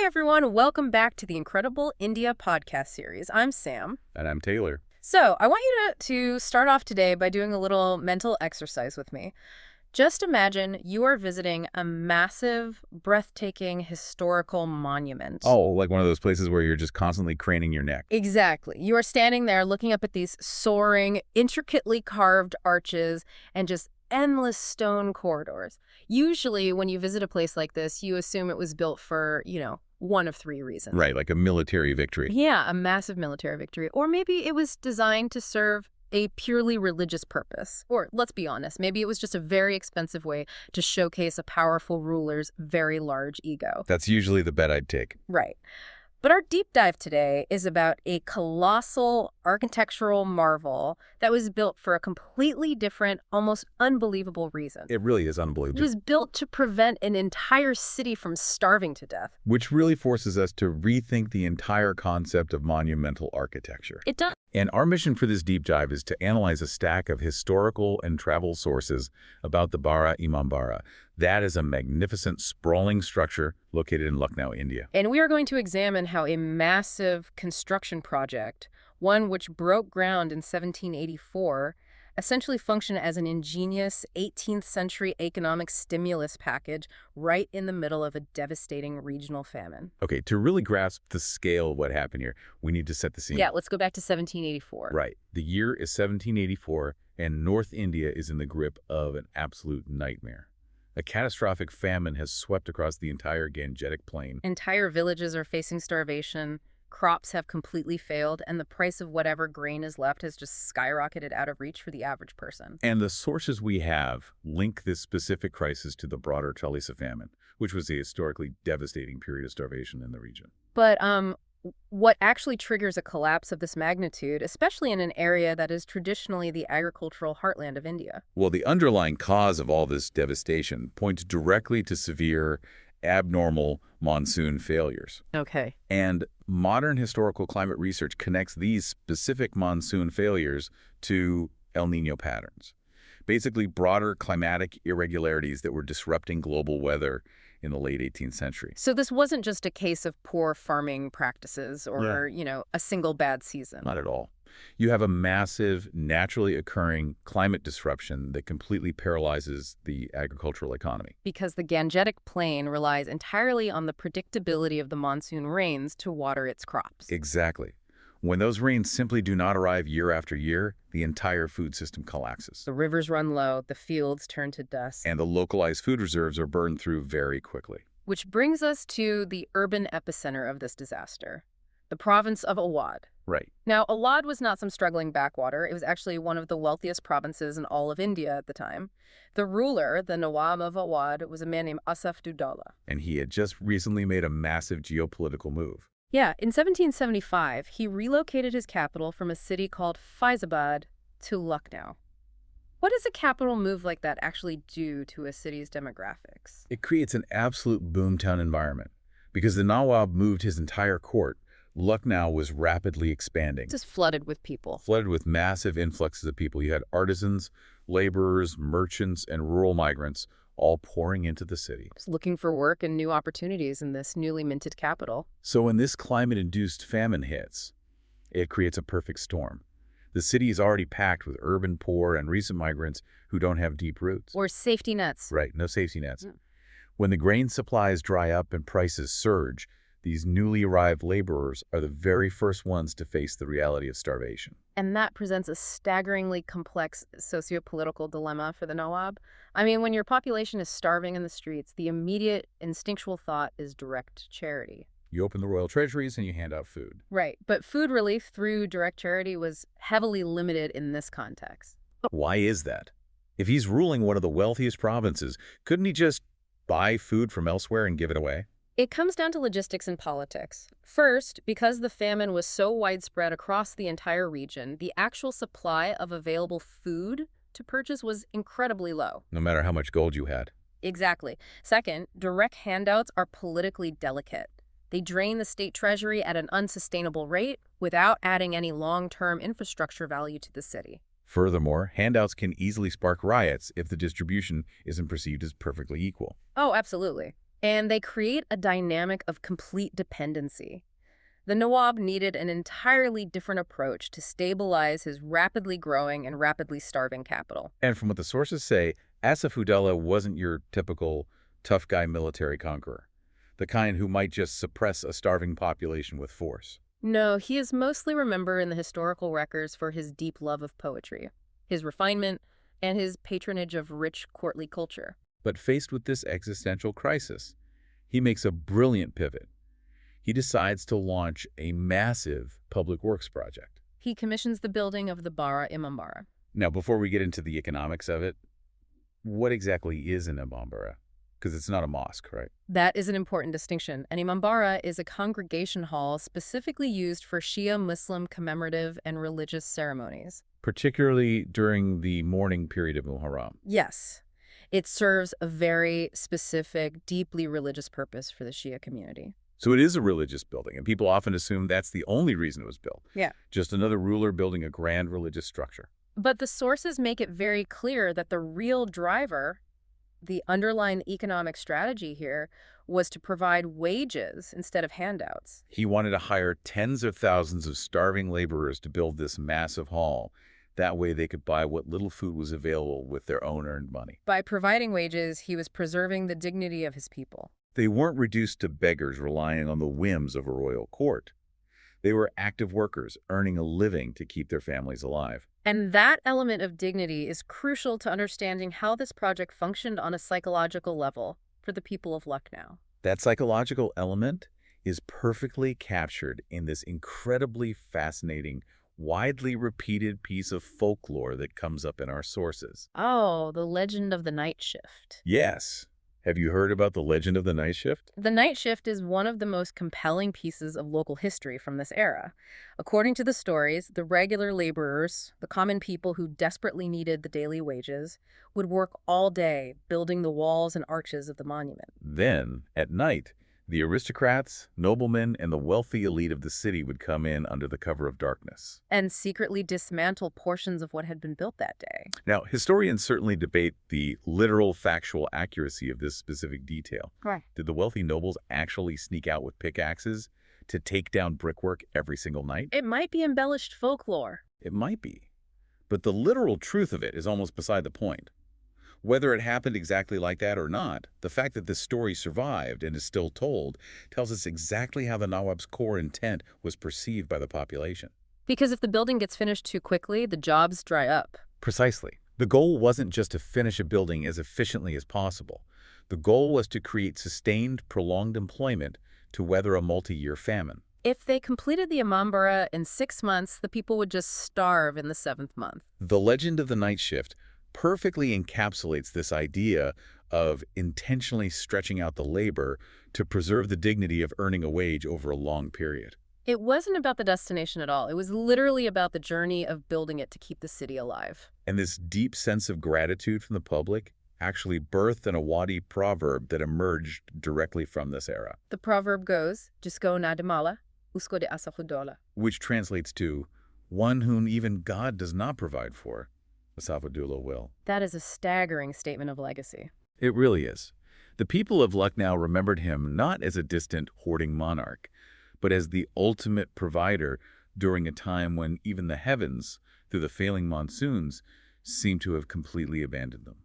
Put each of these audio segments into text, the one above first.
everyone, welcome back to the Incredible India podcast series. I'm Sam. And I'm Taylor. So, I want you to start off today by doing a little mental exercise with me. Just imagine you are visiting a massive, breathtaking historical monument. Oh, like one of those places where you're just constantly craning your neck. Exactly. You are standing there looking up at these soaring, intricately carved arches and just endless stone corridors. Usually, when you visit a place like this, you assume it was built for, one of three reasons. Right, like a military victory. Yeah, a massive military victory. Or maybe it was designed to serve a purely religious purpose. Or, let's be honest, maybe it was just a very expensive way to showcase a powerful ruler's very large ego. That's usually the bet I'd take. Right. But our deep dive today is about a colossal architectural marvel that was built for a completely different, almost unbelievable reason. It really is unbelievable. It was built to prevent an entire city from starving to death. Which really forces us to rethink the entire concept of monumental architecture. It does. And our mission for this deep dive is to analyze a stack of historical and travel sources about the Bara Imambara. That is a magnificent, sprawling structure located in Lucknow, India. And we are going to examine how a massive construction project, one which broke ground in 1784, essentially functioned as an ingenious 18th century economic stimulus package right in the middle of a devastating regional famine. Okay, to really grasp the scale of what happened here, we need to set the scene. Yeah, let's go back to 1784. Right. The year is 1784, and North India is in the grip of an absolute nightmare. A catastrophic famine has swept across the entire Gangetic Plain. Entire villages are facing starvation, crops have completely failed, and the price of whatever grain is left has just skyrocketed out of reach for the average person. And the sources we have link this specific crisis to the broader Chalisa famine, which was a historically devastating period of starvation in the region. But what actually triggers a collapse of this magnitude, especially in an area that is traditionally the agricultural heartland of India? Well, the underlying cause of all this devastation points directly to severe, abnormal monsoon failures. Okay. And modern historical climate research connects these specific monsoon failures to El Niño patterns, basically broader climatic irregularities that were disrupting global weather in the late 18th century. So this wasn't just a case of poor farming practices or, a single bad season. Not at all. You have a massive, naturally occurring climate disruption that completely paralyzes the agricultural economy. Because the Gangetic Plain relies entirely on the predictability of the monsoon rains to water its crops. Exactly. When those rains simply do not arrive year after year, the entire food system collapses. The rivers run low, the fields turn to dust. And the localized food reserves are burned through very quickly. Which brings us to the urban epicenter of this disaster, the province of Awadh. Right. Now, Awadh was not some struggling backwater. It was actually one of the wealthiest provinces in all of India at the time. The ruler, the Nawab of Awadh, was a man named Asaf-ud-Daula. And he had just recently made a massive geopolitical move. Yeah, in 1775, he relocated his capital from a city called Faizabad to Lucknow. What does a capital move like that actually do to a city's demographics? It creates an absolute boomtown environment. Because the Nawab moved his entire court, Lucknow was rapidly expanding. Just flooded with people. Flooded with massive influxes of people. You had artisans, laborers, merchants, and rural migrants all pouring into the city. Just looking for work and new opportunities in this newly minted capital. So when this climate-induced famine hits, it creates a perfect storm. The city is already packed with urban poor and recent migrants who don't have deep roots. Or safety nets. Right, no safety nets. When the grain supplies dry up and prices surge, these newly arrived laborers are the very first ones to face the reality of starvation. And that presents a staggeringly complex socio-political dilemma for the Nawab. I mean, when your population is starving in the streets, the immediate instinctual thought is direct charity. You open the royal treasuries and you hand out food. Right, but food relief through direct charity was heavily limited in this context. Why is that? If he's ruling one of the wealthiest provinces, couldn't he just buy food from elsewhere and give it away? It comes down to logistics and politics. First, because the famine was so widespread across the entire region, the actual supply of available food to purchase was incredibly low. No matter how much gold you had. Exactly. Second, direct handouts are politically delicate. They drain the state treasury at an unsustainable rate without adding any long-term infrastructure value to the city. Furthermore, handouts can easily spark riots if the distribution isn't perceived as perfectly equal. Oh, absolutely. And they create a dynamic of complete dependency. The Nawab needed an entirely different approach to stabilize his rapidly growing and rapidly starving capital. And from what the sources say, Asaf-ud-Daula wasn't your typical tough guy military conqueror, the kind who might just suppress a starving population with force. No, he is mostly remembered in the historical records for his deep love of poetry, his refinement, and his patronage of rich courtly culture. But faced with this existential crisis, he makes a brilliant pivot. He decides to launch a massive public works project. He commissions the building of the Bara Imambara. Now, before we get into the economics of it, what exactly is an imambara? Because it's not a mosque, right? That is an important distinction. An imambara is a congregation hall specifically used for Shia Muslim commemorative and religious ceremonies. Particularly during the mourning period of Muharram. Yes, it serves a very specific, deeply religious purpose for the Shia community. So it is a religious building, and people often assume that's the only reason it was built. Yeah. Just another ruler building a grand religious structure. But the sources make it very clear that the real driver, the underlying economic strategy here, was to provide wages instead of handouts. He wanted to hire tens of thousands of starving laborers to build this massive hall. That way they could buy what little food was available with their own earned money. By providing wages, he was preserving the dignity of his people. They weren't reduced to beggars relying on the whims of a royal court. They were active workers earning a living to keep their families alive. And that element of dignity is crucial to understanding how this project functioned on a psychological level for the people of Lucknow. That psychological element is perfectly captured in this incredibly fascinating, widely repeated piece of folklore that comes up in our sources. Oh, the legend of the night shift. Yes. Have you heard about the legend of the night shift? The night shift is one of the most compelling pieces of local history from this era. According to the stories, the regular laborers, the common people who desperately needed the daily wages, would work all day building the walls and arches of the monument. Then, at night, the aristocrats, noblemen, and the wealthy elite of the city would come in under the cover of darkness. And secretly dismantle portions of what had been built that day. Now, historians certainly debate the literal factual accuracy of this specific detail. Right. Did the wealthy nobles actually sneak out with pickaxes to take down brickwork every single night? It might be embellished folklore. It might be. But the literal truth of it is almost beside the point. Whether it happened exactly like that or not, the fact that this story survived and is still told tells us exactly how the Nawab's core intent was perceived by the population. Because if the building gets finished too quickly, the jobs dry up. Precisely. The goal wasn't just to finish a building as efficiently as possible. The goal was to create sustained, prolonged employment to weather a multi-year famine. If they completed the Imambara in 6 months, the people would just starve in the 7th month. The legend of the night shift perfectly encapsulates this idea of intentionally stretching out the labor to preserve the dignity of earning a wage over a long period. It wasn't about the destination at all. It was literally about the journey of building it to keep the city alive. And this deep sense of gratitude from the public actually birthed an Awadi proverb that emerged directly from this era. The proverb goes, Jisko na damala, usko de Asaf-ud-Daula. Which translates to, one whom even God does not provide for, Asaf-ud-Daula will. That is a staggering statement of legacy. It really is. The people of Lucknow remembered him not as a distant, hoarding monarch, but as the ultimate provider during a time when even the heavens, through the failing monsoons, seemed to have completely abandoned them.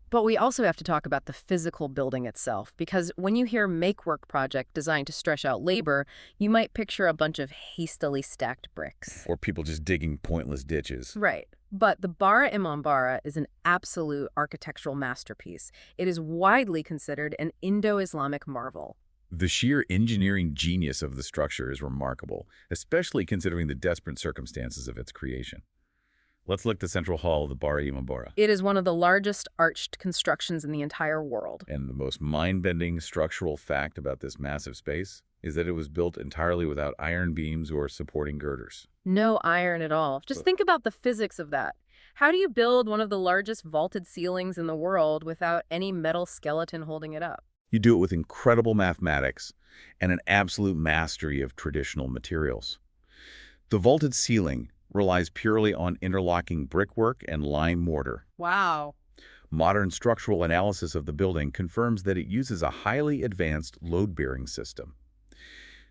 But we also have to talk about the physical building itself, because when you hear make-work project designed to stretch out labor, you might picture a bunch of hastily stacked bricks. Or people just digging pointless ditches. Right. But the Bara Imambara is an absolute architectural masterpiece. It is widely considered an Indo-Islamic marvel. The sheer engineering genius of the structure is remarkable, especially considering the desperate circumstances of its creation. Let's look at the central hall of the Bara Imambara. It is one of the largest arched constructions in the entire world. And the most mind-bending structural fact about this massive space is that it was built entirely without iron beams or supporting girders. No iron at all. Just think about the physics of that. How do you build one of the largest vaulted ceilings in the world without any metal skeleton holding it up? You do it with incredible mathematics and an absolute mastery of traditional materials. The vaulted ceiling relies purely on interlocking brickwork and lime mortar. Wow. Modern structural analysis of the building confirms that it uses a highly advanced load-bearing system.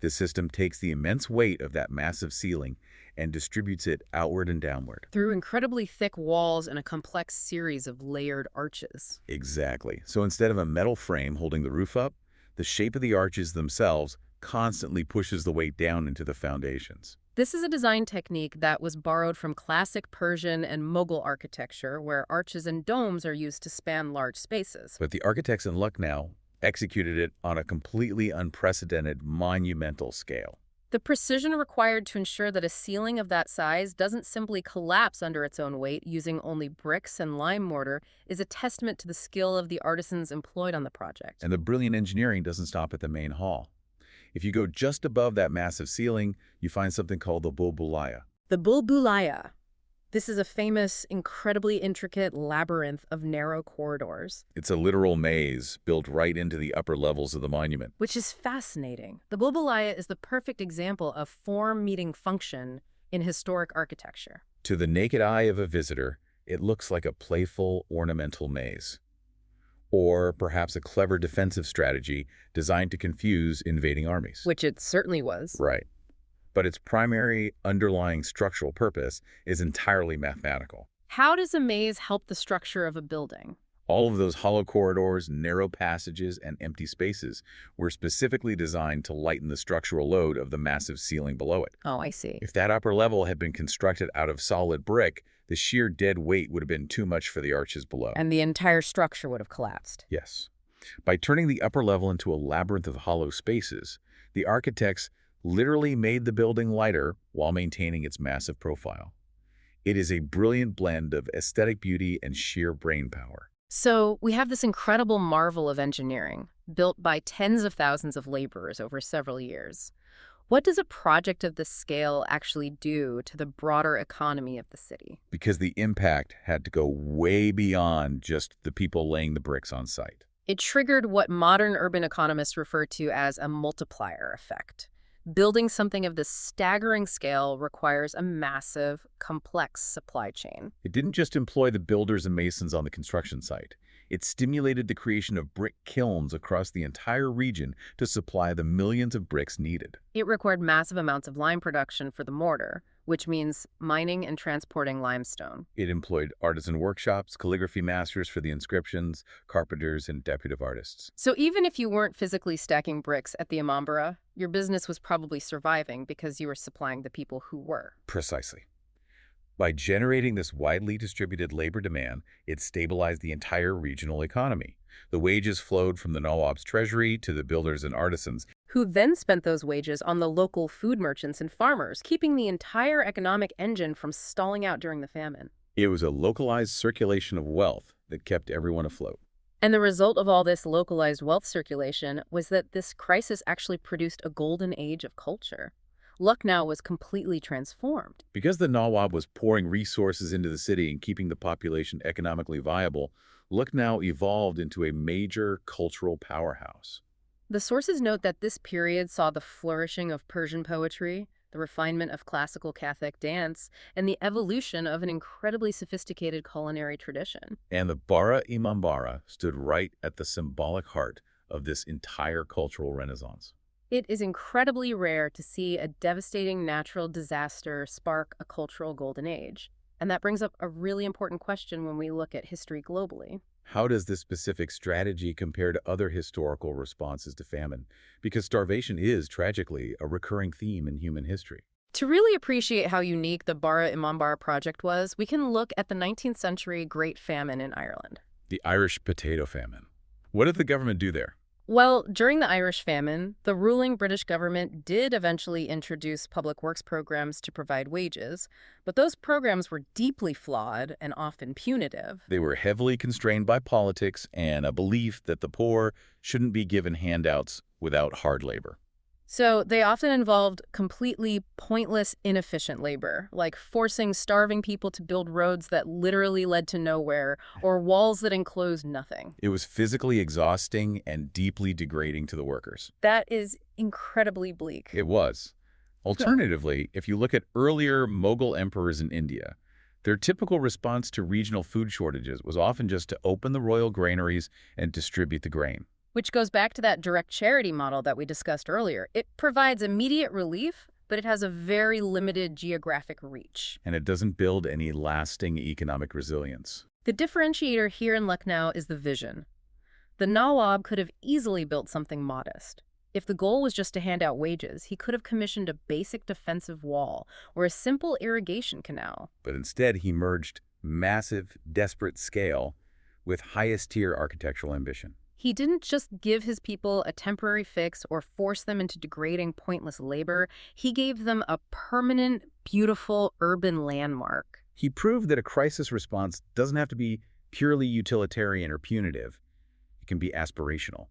This system takes the immense weight of that massive ceiling and distributes it outward and downward. Through incredibly thick walls and a complex series of layered arches. Exactly. So instead of a metal frame holding the roof up, the shape of the arches themselves constantly pushes the weight down into the foundations. This is a design technique that was borrowed from classic Persian and Mughal architecture, where arches and domes are used to span large spaces. But the architects in Lucknow executed it on a completely unprecedented, monumental scale. The precision required to ensure that a ceiling of that size doesn't simply collapse under its own weight using only bricks and lime mortar is a testament to the skill of the artisans employed on the project. And the brilliant engineering doesn't stop at the main hall. If you go just above that massive ceiling, you find something called the Bhulbhulaiya. The Bhulbhulaiya. This is a famous, incredibly intricate labyrinth of narrow corridors. It's a literal maze built right into the upper levels of the monument. Which is fascinating. The Bhulbhulaiya is the perfect example of form meeting function in historic architecture. To the naked eye of a visitor, it looks like a playful, ornamental maze. Or perhaps a clever defensive strategy designed to confuse invading armies. Which it certainly was. Right. But its primary underlying structural purpose is entirely mathematical. How does a maze help the structure of a building? All of those hollow corridors, narrow passages, and empty spaces were specifically designed to lighten the structural load of the massive ceiling below it. Oh, I see. If that upper level had been constructed out of solid brick, the sheer dead weight would have been too much for the arches below. And the entire structure would have collapsed. Yes. By turning the upper level into a labyrinth of hollow spaces, the architects literally made the building lighter while maintaining its massive profile. It is a brilliant blend of aesthetic beauty and sheer brain power. So we have this incredible marvel of engineering, built by tens of thousands of laborers over several years. What does a project of this scale actually do to the broader economy of the city? Because the impact had to go way beyond just the people laying the bricks on site. It triggered what modern urban economists refer to as a multiplier effect. Building something of this staggering scale requires a massive, complex supply chain. It didn't just employ the builders and masons on the construction site. It stimulated the creation of brick kilns across the entire region to supply the millions of bricks needed. It required massive amounts of lime production for the mortar, which means mining and transporting limestone. It employed artisan workshops, calligraphy masters for the inscriptions, carpenters, and decorative artists. So even if you weren't physically stacking bricks at the Imambara, your business was probably surviving because you were supplying the people who were. Precisely. By generating this widely distributed labor demand, it stabilized the entire regional economy. The wages flowed from the Nawab's treasury to the builders and artisans, who then spent those wages on the local food merchants and farmers, keeping the entire economic engine from stalling out during the famine. It was a localized circulation of wealth that kept everyone afloat. And the result of all this localized wealth circulation was that this crisis actually produced a golden age of culture. Lucknow was completely transformed. Because the Nawab was pouring resources into the city and keeping the population economically viable, Lucknow evolved into a major cultural powerhouse. The sources note that this period saw the flourishing of Persian poetry, the refinement of classical Kathak dance, and the evolution of an incredibly sophisticated culinary tradition. And the Bara Imambara stood right at the symbolic heart of this entire cultural renaissance. It is incredibly rare to see a devastating natural disaster spark a cultural golden age. And that brings up a really important question when we look at history globally. How does this specific strategy compare to other historical responses to famine? Because starvation is, tragically, a recurring theme in human history. To really appreciate how unique the Bara Imambara project was, we can look at the 19th century Great Famine in Ireland. The Irish potato famine. What did the government do there? Well, during the Irish famine, the ruling British government did eventually introduce public works programs to provide wages, but those programs were deeply flawed and often punitive. They were heavily constrained by politics and a belief that the poor shouldn't be given handouts without hard labor. So they often involved completely pointless, inefficient labor, like forcing starving people to build roads that literally led to nowhere or walls that enclosed nothing. It was physically exhausting and deeply degrading to the workers. That is incredibly bleak. It was. Alternatively, if you look at earlier Mughal emperors in India, Their typical response to regional food shortages was often just to open the royal granaries and distribute the grain. Which goes back to that direct charity model that we discussed earlier. It provides immediate relief, but it has a very limited geographic reach. And it doesn't build any lasting economic resilience. The differentiator here in Lucknow is the vision. The Nawab could have easily built something modest. If the goal was just to hand out wages, he could have commissioned a basic defensive wall or a simple irrigation canal. But instead, he merged massive, desperate scale with highest-tier architectural ambition. He didn't just give his people a temporary fix or force them into degrading, pointless labor. He gave them a permanent, beautiful urban landmark. He proved that a crisis response doesn't have to be purely utilitarian or punitive. It can be aspirational.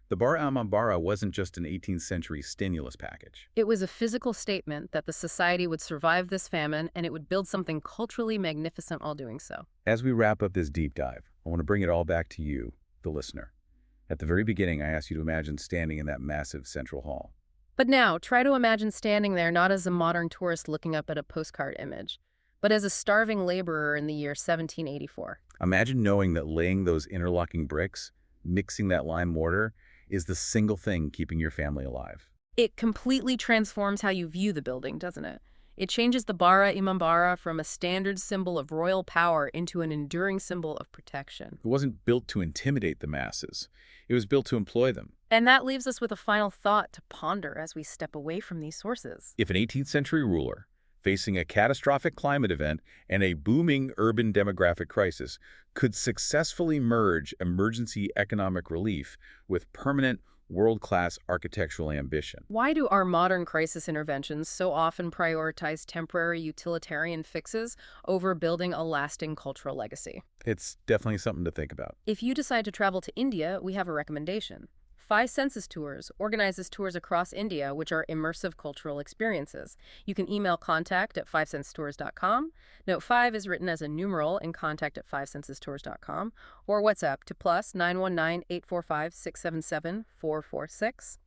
The Bara Imambara wasn't just an 18th century stimulus package. It was a physical statement that the society would survive this famine and it would build something culturally magnificent while doing so. As we wrap up this deep dive, I want to bring it all back to you, the listener. At the very beginning, I asked you to imagine standing in that massive central hall. But now, try to imagine standing there not as a modern tourist looking up at a postcard image, but as a starving laborer in the year 1784. Imagine knowing that laying those interlocking bricks, mixing that lime mortar, is the single thing keeping your family alive. It completely transforms how you view the building, doesn't it? It changes the Bara Imambara from a standard symbol of royal power into an enduring symbol of protection. It wasn't built to intimidate the masses. It was built to employ them. And that leaves us with a final thought to ponder as we step away from these sources. If an 18th century ruler, facing a catastrophic climate event and a booming urban demographic crisis, could successfully merge emergency economic relief with permanent world-class architectural ambition. Why do our modern crisis interventions so often prioritize temporary utilitarian fixes over building a lasting cultural legacy? It's definitely something to think about. If you decide to travel to India, we have a recommendation. 5 Senses Tours organizes tours across India, which are immersive cultural experiences. You can email contact@fivesensestours.com. Note 5 is written as a numeral in contact@fivesensestours.com, or WhatsApp to +919 845 677 446.